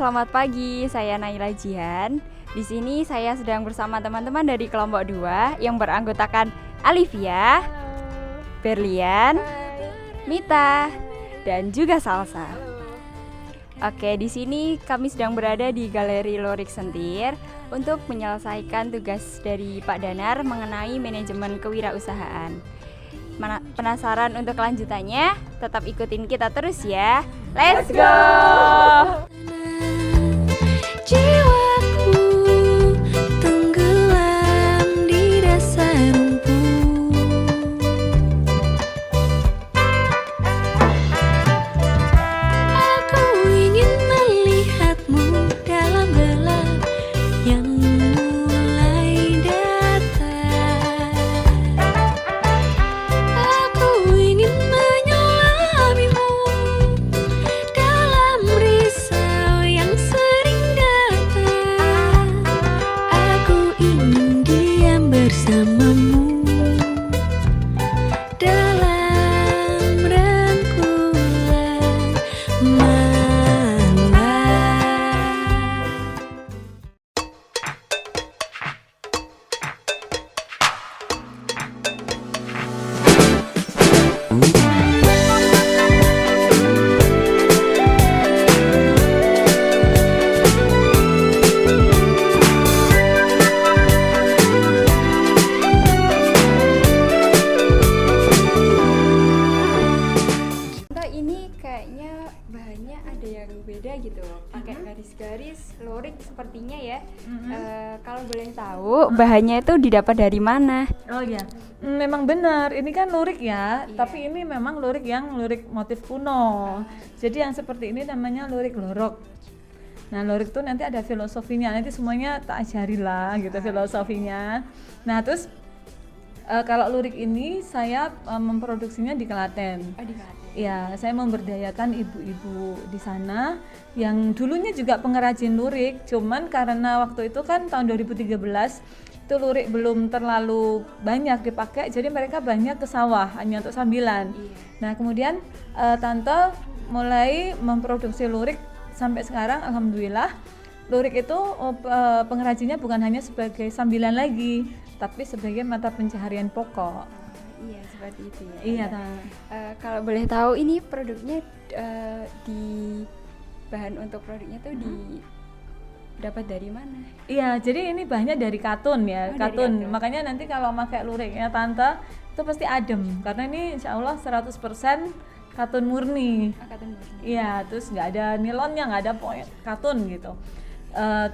selamat pagi. Saya Naila Jihan. Di sini saya sedang bersama teman-teman dari kelompok 2 yang beranggotakan Alivia, Berlian, Mita, dan juga Salsa. Oke, di sini kami sedang berada di Galeri Lurik Sentir untuk menyelesaikan tugas dari Pak Danar mengenai manajemen kewirausahaan. Penasaran untuk kelanjutannya? Tetap ikutin kita terus ya. Let's go! Jiwaku tenggelam di dasar rumput. Aku ingin melihatmu dalam gelap yang mulai datang. Aku ingin menyelamimu dalam risau yang sering datang. Aku ingin diam bersamamu dalam rangkulan malam. Tante, ini kayaknya bahannya ada yang beda gitu. Pakai garis-garis lurik sepertinya ya. Kalau boleh tahu bahannya itu didapat dari mana? Oh ya, memang benar. Ini kan lurik ya, Iya. tapi ini memang lurik yang lurik motif kuno. Jadi yang seperti ini namanya lurik lorok. Nah, lurik itu nanti ada filosofinya. Nanti semuanya tak ajarilah gitu filosofinya. Nah, terus kalau lurik ini saya memproduksinya di Klaten. Oh, di Klaten. Ya, saya memberdayakan ibu-ibu di sana yang dulunya juga pengrajin lurik, cuman karena waktu itu kan tahun 2013 itu lurik belum terlalu banyak dipakai, jadi mereka banyak ke sawah hanya untuk sambilan. Iya. Nah, kemudian tante mulai memproduksi lurik sampai sekarang, alhamdulillah. Lurik itu pengrajinnya bukan hanya sebagai sambilan lagi, tapi sebagai mata pencaharian pokok. Iya, seperti itu ya. Iya, Tante. Tante. Kalau boleh tahu ini produknya di bahan untuk produknya tuh dapat dari mana? Iya, jadi ini bahannya dari katun ya, Oh, dari katun. katun. Makanya nanti kalau pakai luriknya tante itu pasti adem karena ini insya Allah 100% katun murni. Katun murni. Iya, terus nggak ada nilonnya, nggak ada katun gitu.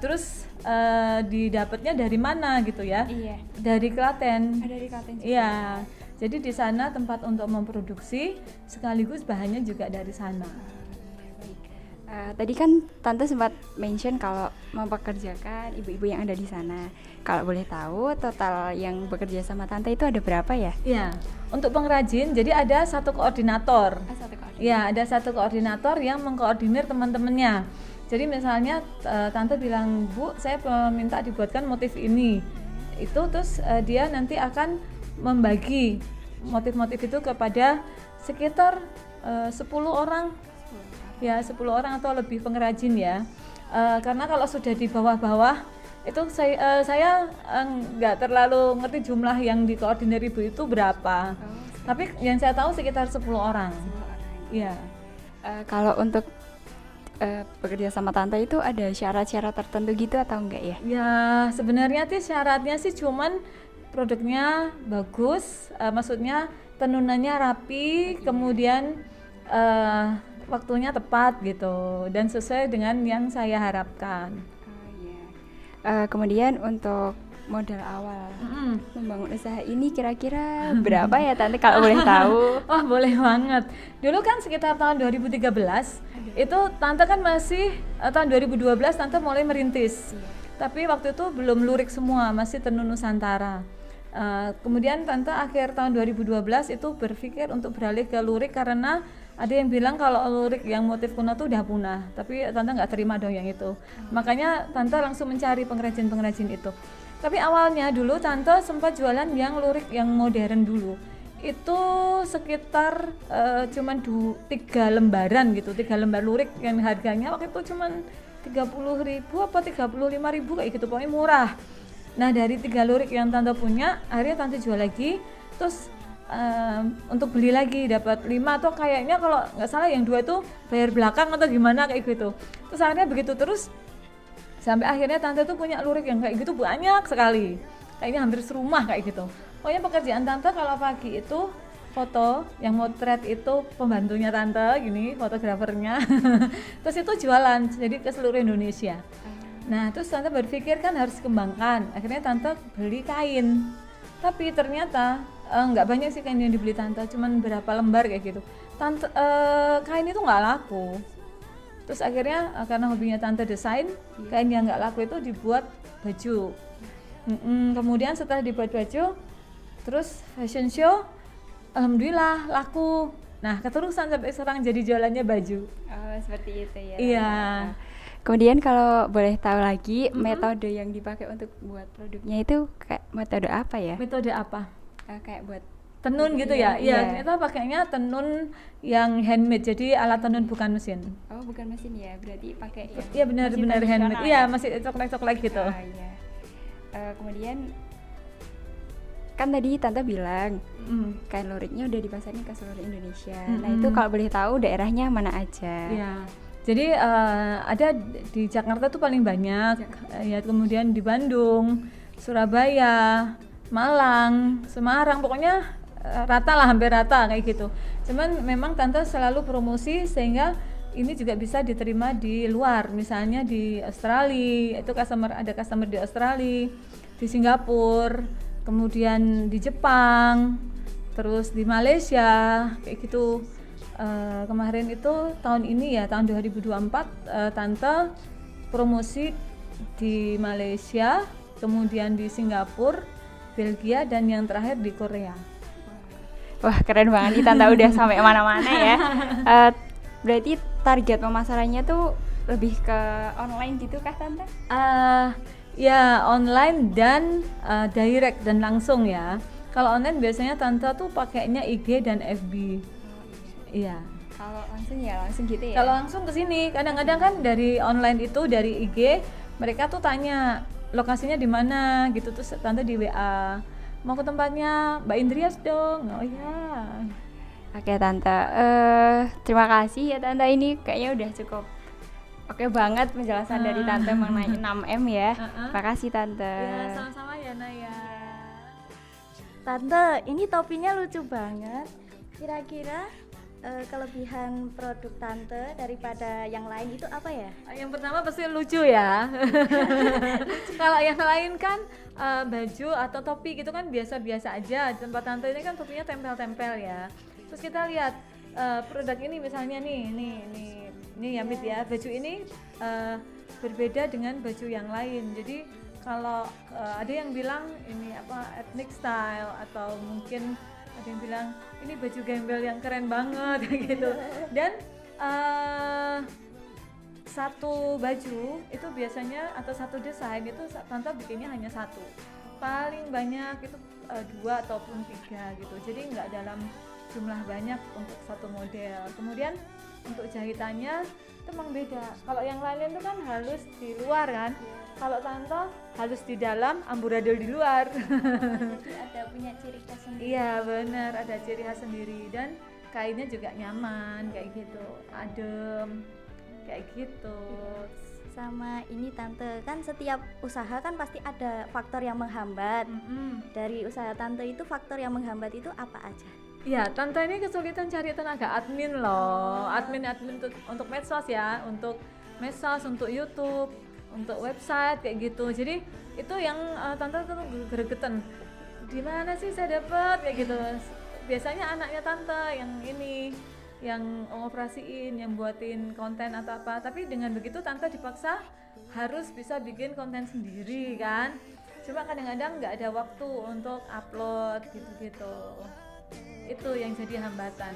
Terus didapatnya dari mana gitu ya? Iya. Dari Klaten. Dari Klaten juga. Iya. Jadi di sana tempat untuk memproduksi sekaligus bahannya juga dari sana. Tadi kan Tante sempat mention kalau mempekerjakan ibu-ibu yang ada di sana. Kalau boleh tahu total yang bekerja sama Tante itu ada berapa ya? Iya. Untuk pengrajin jadi ada satu koordinator. Satu koordinator. Ya, ada satu koordinator yang mengkoordinir teman-temannya. Jadi misalnya tante bilang, "Bu, saya minta dibuatkan motif ini." Itu terus dia nanti akan membagi motif-motif itu kepada sekitar 10 orang. Ya, 10 orang atau lebih pengrajin ya. Karena kalau sudah di bawah-bawah itu saya nggak terlalu ngerti jumlah yang dikoordinir ibu itu berapa. Tapi yang saya tahu sekitar 10 orang. Iya. Kalau untuk bekerja sama Tante itu ada syarat-syarat tertentu gitu atau enggak ya? Ya, sebenarnya sih syaratnya sih cuman produknya bagus, maksudnya tenunannya rapi, kemudian waktunya tepat gitu dan sesuai dengan yang saya harapkan. Kemudian untuk modal awal membangun usaha ini kira-kira berapa ya Tante kalau boleh tahu? Oh, boleh banget. Dulu kan sekitar tahun 2013 itu Tante kan masih tahun 2012 Tante mulai merintis. Tapi waktu itu belum lurik semua, masih tenun Nusantara. Kemudian Tante akhir tahun 2012 itu berpikir untuk beralih ke lurik karena ada yang bilang kalau lurik yang motif kuno tuh udah punah, tapi Tante nggak terima dong yang itu. Makanya Tante langsung mencari pengrajin-pengrajin itu. Tapi awalnya dulu Tante sempat jualan yang lurik yang modern dulu. Itu sekitar cuman 3 lembaran gitu, 3 lembar lurik yang harganya waktu itu cuman 30.000 apa 35.000 kayak gitu, pokoknya murah. Nah dari 3 lurik yang tante punya, akhirnya tante jual lagi, terus untuk beli lagi dapat 5 atau kayaknya kalau nggak salah yang 2 itu bayar belakang atau gimana kayak gitu. Terus akhirnya begitu terus sampai akhirnya tante tuh punya lurik yang kayak gitu banyak sekali, kayaknya hampir serumah kayak gitu. Pokoknya pekerjaan tante kalau pagi itu foto, yang motret itu pembantunya tante gini, fotografernya. Terus itu jualan jadi ke seluruh Indonesia. Nah terus tante berpikir kan harus kembangkan, akhirnya tante beli kain, tapi ternyata nggak banyak sih kain yang dibeli tante, cuman berapa lembar kayak gitu. Tante kain itu nggak laku. Terus akhirnya karena hobinya tante desain, kain yang nggak laku itu dibuat baju. Kemudian setelah dibuat baju, terus fashion show, alhamdulillah laku. Nah keterusan sampai sekarang jadi jualannya baju. Oh seperti itu ya. Iya. Kemudian kalau boleh tahu lagi metode yang dipakai untuk buat produknya itu kayak metode apa ya? Metode apa? Kayak buat Tenun gitu ya? Iya, kita pakainya tenun yang handmade, jadi alat tenun bukan mesin. Oh bukan mesin ya, berarti pakai yang Iya benar-benar masih handmade. tradisional Iya ya? masih coklek-coklek gitu. Oh iya. Kemudian kan tadi tante bilang kain luriknya udah dipasarin ke seluruh Indonesia. Nah itu kalau boleh tahu daerahnya mana aja? Iya. Jadi ada di Jakarta tuh paling banyak, ya kemudian di Bandung, Surabaya, Malang, Semarang, pokoknya rata lah, hampir rata kayak gitu. Cuman memang tante selalu promosi sehingga ini juga bisa diterima di luar, misalnya di Australia, itu ada customer di Australia, di Singapura, kemudian di Jepang, terus di Malaysia kayak gitu. Kemarin itu tahun ini ya, tahun 2024 tante promosi di Malaysia, kemudian di Singapura, Belgia, dan yang terakhir di Korea. Wah keren banget nih tante udah sampai mana-mana ya. Berarti target pemasarannya tuh lebih ke online gitu kah tante? Ya online dan direct dan langsung ya. Kalau online biasanya tante tuh pakainya IG dan FB. Iya. Kalau langsung ya langsung gitu ya? Kalau langsung ke sini, kadang-kadang kan dari online itu, dari IG mereka tuh tanya lokasinya di mana gitu, terus tante di WA, mau ke tempatnya Mbak Indrias dong. Oh iya. Oke tante, terima kasih ya tante, ini kayaknya udah cukup oke banget penjelasan dari tante mengenai 6M ya. Makasih tante. Ya sama-sama ya Naya. Tante, ini topinya lucu banget. Kira-kira kelebihan produk tante daripada yang lain itu apa ya? Yang pertama pasti lucu ya. Kalau yang lain kan baju atau topi gitu kan biasa-biasa aja. Tempat tante ini kan topinya tempel-tempel ya. Terus kita lihat produk ini misalnya nih ya Mit ya, baju ini berbeda dengan baju yang lain. Jadi kalau ada yang bilang ini apa ethnic style, atau mungkin ada yang bilang ini baju gembel yang keren banget gitu. Dan satu baju itu biasanya atau satu desain itu tante bikinnya hanya satu, paling banyak itu 2 ataupun 3 gitu, jadi nggak dalam jumlah banyak untuk satu model. Kemudian untuk jahitannya itu memang beda. Kalau yang lain itu kan halus di luar kan, kalau tante halus di dalam, amburadul di luar. Jadi ada punya ciri khas sendiri. Iya benar, ada ciri khas sendiri, dan kainnya juga nyaman kayak gitu, adem kayak gitu. Sama ini tante, kan setiap usaha kan pasti ada faktor yang menghambat. Dari usaha tante itu faktor yang menghambat itu apa aja? Iya, tante ini kesulitan cari tenaga admin loh. Admin untuk medsos ya, untuk medsos, untuk YouTube, untuk website kayak gitu. Jadi itu yang tante tuh gregetan. Di mana sih saya dapat kayak gitu. Biasanya anaknya tante yang ini yang ngoperasiin, yang buatin konten atau apa. Tapi dengan begitu tante dipaksa harus bisa bikin konten sendiri kan. Cuma kadang-kadang nggak ada waktu untuk upload gitu-gitu. Itu yang jadi hambatan.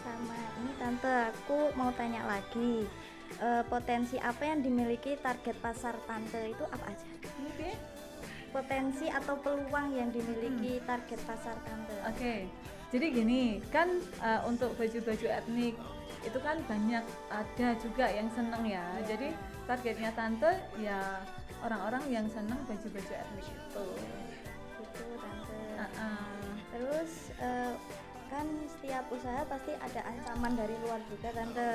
Sama ini tante, aku mau tanya lagi, potensi apa yang dimiliki target pasar tante itu apa aja? Oke. Potensi atau peluang yang dimiliki target pasar tante. Oke. Jadi gini, kan untuk baju-baju etnik itu kan banyak ada juga yang seneng ya. Jadi targetnya tante ya orang-orang yang seneng baju-baju etnik itu. Gitu tante. Uh-uh. Terus kan setiap usaha pasti ada ancaman dari luar juga tante.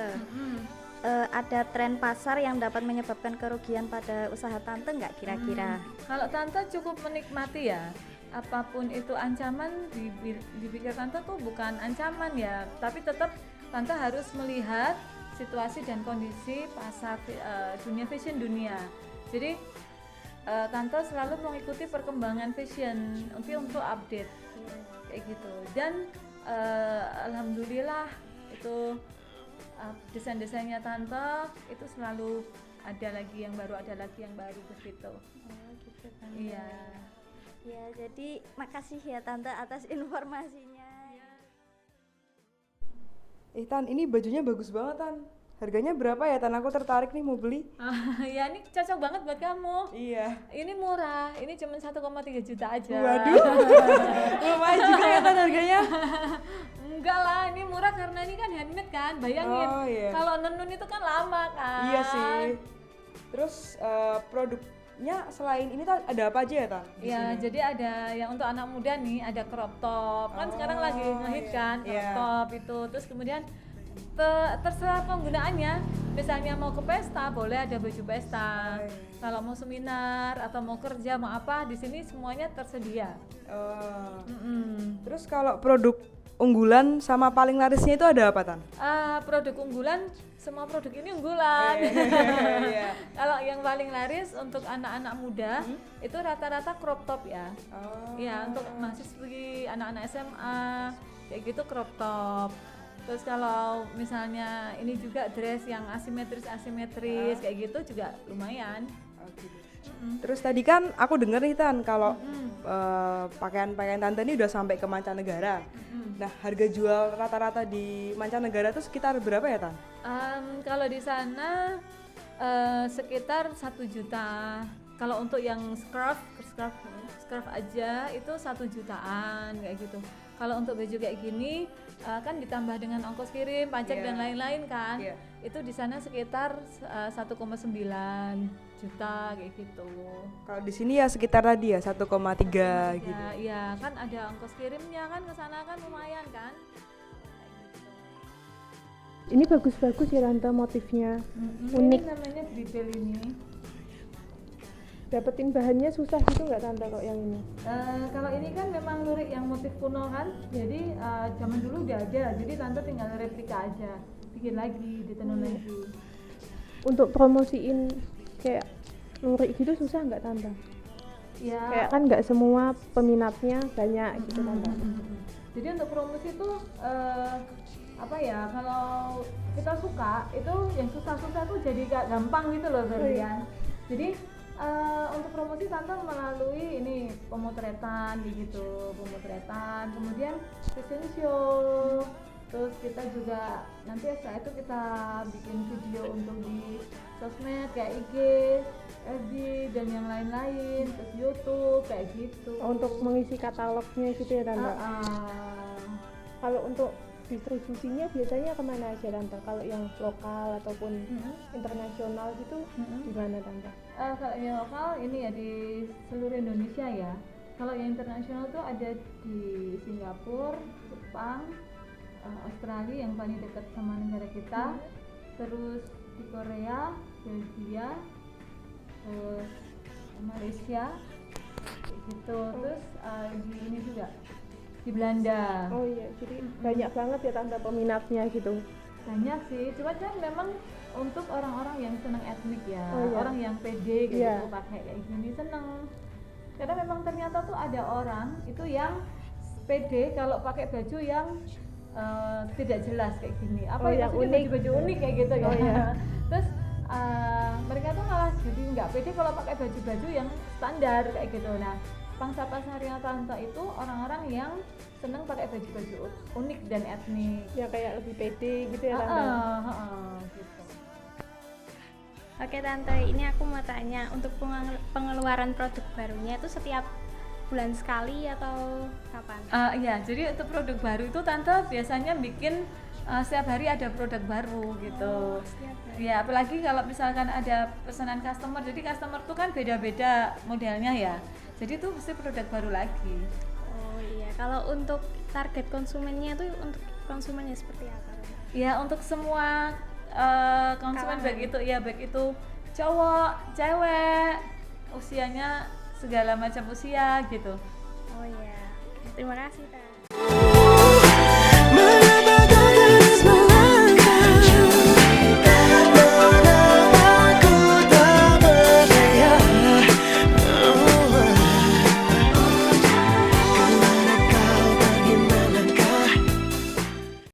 Ada tren pasar yang dapat menyebabkan kerugian pada usaha tante nggak kira-kira? Kalau tante cukup menikmati ya, apapun itu ancaman dipikir tante tuh bukan ancaman ya, tapi tetap tante harus melihat situasi dan kondisi pasar dunia fashion dunia. Jadi tante selalu mengikuti perkembangan fashion untuk update kayak gitu. Dan alhamdulillah itu desain-desainnya tante itu selalu ada lagi yang baru begitu. Oh gitu tante. Iya. Ya jadi makasih ya tante atas informasinya. Tan, ini bajunya bagus banget Tan. Harganya berapa ya Tan? Aku tertarik nih mau beli. Ya ini cocok banget buat kamu. Iya. Ini murah, ini cuma 1,3 juta aja. Waduh, lumayan juga ya Tan harganya. Enggak lah, ini murah karena ini kan handmade kan, bayangin. Oh, iya. Kalau nenun itu kan lama kan. Iya sih. Terus produknya selain ini Tan, ada apa aja ya Tan? di Ya, sini? jadi ada yang untuk anak muda nih, ada crop top. Kan sekarang lagi ngehit iya. kan crop Iya. top itu. Terus kemudian terserah penggunaannya. Misalnya mau ke pesta, boleh ada baju pesta. iya. Kalau mau seminar atau mau kerja, mau apa, di sini semuanya tersedia. Oh. Mm-mm. Terus kalau produk unggulan sama paling larisnya itu ada apa Tan? Produk unggulan, semua produk ini unggulan. Iya. Kalau yang paling laris untuk anak-anak muda itu rata-rata crop top ya. Oh. Ya, untuk mahasiswi, anak-anak SMA kayak gitu crop top. Terus kalau misalnya ini juga dress yang asimetris kayak gitu juga lumayan. Oh, gitu. Terus tadi kan aku denger nih Tan kalau pakaian-pakaian Tante ini udah sampai ke mancanegara. Nah, harga jual rata-rata di mancanegara itu sekitar berapa ya Tan? Kalau di sana sekitar 1 juta. Kalau untuk yang scarf aja itu 1 jutaan kayak gitu. Kalau untuk baju kayak gini kan ditambah dengan ongkos kirim, pajak dan lain-lain kan. Itu di sana sekitar 1,9 juta kayak gitu. Kalau di sini ya sekitar tadi ya 1,3 gitu. Iya, kan ada ongkos kirimnya kan ke sana kan lumayan kan. Ini bagus-bagus ya Tante motifnya. Unik. Ini namanya dribble ini. Dapetin bahannya susah gitu nggak Tante kalau yang ini? Kalau ini kan memang lurik yang motif kuno kan, jadi zaman dulu udah ada, jadi tante tinggal replika aja, bikin lagi, ditenun lagi. Untuk promosiin kayak lurik gitu susah nggak Tante? Ya. Kayak kan nggak semua peminatnya banyak gitu Tante. Jadi untuk promosi itu apa ya? Kalau kita suka itu yang susah-susah tuh jadi gak gampang gitu loh Berlian. Jadi untuk promosi tante melalui ini pemotretan gitu, kemudian fashion show, terus kita juga nanti setelah itu kita bikin video untuk di sosmed kayak IG, FB dan yang lain-lain, terus YouTube kayak gitu. Untuk mengisi katalognya gitu ya Tante. Kalau untuk distribusinya biasanya kemana aja Tante? Kalau yang lokal ataupun internasional gitu gimana Tante? Kalau yang lokal ini ya di seluruh Indonesia ya. Kalau yang internasional tuh ada di Singapura, Jepang, Australia yang paling dekat sama negara kita, terus di Korea, Belgia, terus Malaysia, kayak gitu. Terus di ini juga di Belanda. Oh iya, jadi banyak banget ya Tante peminatnya gitu. Banyak sih, cuma kan memang untuk orang-orang yang senang etnik ya, Oh, iya. orang yang pede gitu Iya. pakai kayak gini seneng. Karena memang ternyata tuh ada orang itu yang pede kalau pakai baju yang tidak jelas kayak gini. Apa Oh, ya yang maksudnya unik. baju-baju unik kayak gitu ya. Oh, iya. Terus mereka tuh malah jadi nggak pede kalau pakai baju-baju yang standar kayak gitu. Nah, pangsa pasarnya tante itu orang-orang yang seneng pakai baju-baju unik dan etnik. Ya kayak lebih pede gitu ya Tante. Gitu. Oke Tante, ini aku mau tanya untuk pengeluaran produk barunya itu setiap bulan sekali atau kapan? Iya, jadi untuk produk baru itu tante biasanya bikin setiap hari ada produk baru gitu. Setiap hari. Ya, apalagi kalau misalkan ada pesanan customer, jadi customer tuh kan beda-beda modelnya ya. Jadi itu mesti produk baru lagi. Oh iya, kalau untuk target konsumennya tuh untuk konsumennya seperti apa? Ya, untuk semua konsumen Kalangan. baik itu ya baik itu cowok, cewek, usianya segala macam usia gitu. Oh iya, terima kasih Kak.